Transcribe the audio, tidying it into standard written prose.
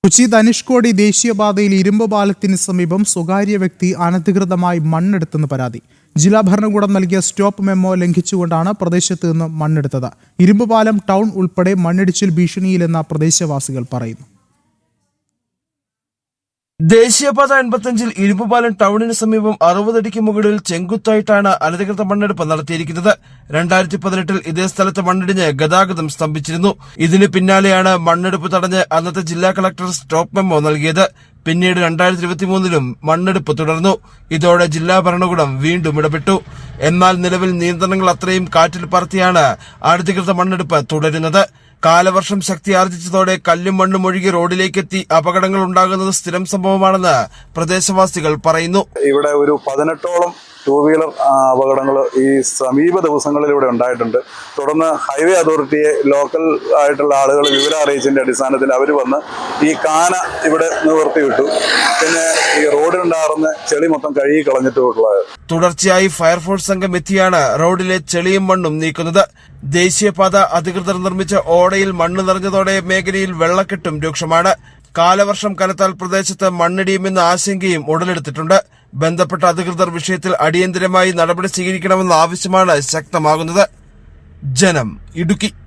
കൊച്ചി ധനുഷ്കോടി ദേശീയപാതയിൽ ഇരുമ്പ് പാലത്തിന് സമീപം സ്വകാര്യ വ്യക്തി അനധികൃതമായി മണ്ണെടുത്തെന്ന് പരാതി. ജില്ലാ ഭരണകൂടം നൽകിയ സ്റ്റോപ്പ് മെമ്മോ ലംഘിച്ചുകൊണ്ടാണ് പ്രദേശത്ത് നിന്ന് മണ്ണെടുത്തത്. ഇരുമ്പ് പാലം ടൗൺ ഉൾപ്പെടെ മണ്ണിടിച്ചിൽ ഭീഷണിയിലെന്ന പ്രദേശവാസികൾ പറയുന്നു. ദേശീയപാത 85-ൽ ഇരുമ്പുപാലം ടൗണിന് സമീപം 60 അടിക്ക് മുകളിൽ ചെങ്കുത്തായിട്ടാണ് അനധികൃത മണ്ണെടുപ്പ് നടത്തിയിരിക്കുന്നത്. 2018-ൽ ഇതേ സ്ഥലത്ത് മണ്ണിടിഞ്ഞ് ഗതാഗതം സ്തംഭിച്ചിരുന്നു. ഇതിന് പിന്നാലെയാണ് മണ്ണെടുപ്പ് തടഞ്ഞ് അന്നത്തെ ജില്ലാ കളക്ടർ സ്റ്റോപ്പ് മെമ്മോ നൽകിയത്. പിന്നീട് 2023-ലും മണ്ണെടുപ്പ് തുടർന്നു. ഇതോടെ ജില്ലാ ഭരണകൂടം വീണ്ടും ഇടപെട്ടു. എന്നാൽ നിലവിൽ നിയന്ത്രണങ്ങൾ അത്രയും കാറ്റിൽ പറത്തിയാണ് അനധികൃത മണ്ണെടുപ്പ് തുടരുന്നത്. കാലവർഷം ശക്തിയാർജിച്ചതോടെ കല്ലും മണ്ണും ഒഴുകി റോഡിലേക്കെത്തി അപകടങ്ങൾ ഉണ്ടാകുന്നത് സ്ഥിരം സംഭവമാണെന്ന് പ്രദേശവാസികൾ പറയുന്നു. ഇവിടെ ഒരു 18ഓളം ടൂ വീലർ അപകടങ്ങൾ ഈ സമീപ ദിവസങ്ങളിലൂടെ ഉണ്ടായിട്ടുണ്ട്. തുടർന്ന് ഹൈവേ അതോറിറ്റിയെ ലോക്കൽ ആയിട്ടുള്ള ആളുകൾ വിവരം അറിയിച്ചതിന്റെ അടിസ്ഥാനത്തിൽ അവർ വന്ന് ഈ കാന ഇവിടെ നിവർത്തിവിട്ടു. പിന്നെ ഈ റോഡിലുണ്ടാകുന്ന ചെളി മൊത്തം കഴുകി കളഞ്ഞിട്ടുള്ളത്. തുടർച്ചയായി ഫയർഫോഴ്സ് സംഘം എത്തിയാണ് റോഡിലെ ചെളിയും മണ്ണും നീക്കുന്നത്. ദേശീയപാത അധികൃതർ നിർമ്മിച്ച ഓടയിൽ മണ്ണ് നിറഞ്ഞതോടെ മേഖലയിൽ വെള്ളക്കെട്ടും രൂക്ഷമാണ്. കാലവർഷം കനത്താൽ പ്രദേശത്ത് മണ്ണിടിയുമെന്ന ആശങ്കയും ഉടലെടുത്തിട്ടുണ്ട്. ബന്ധപ്പെട്ട അധികൃതർ വിഷയത്തിൽ അടിയന്തരമായി നടപടി സ്വീകരിക്കണമെന്ന ആവശ്യമാണ് ശക്തമാകുന്നത്. ജനം, ഇടുക്കി.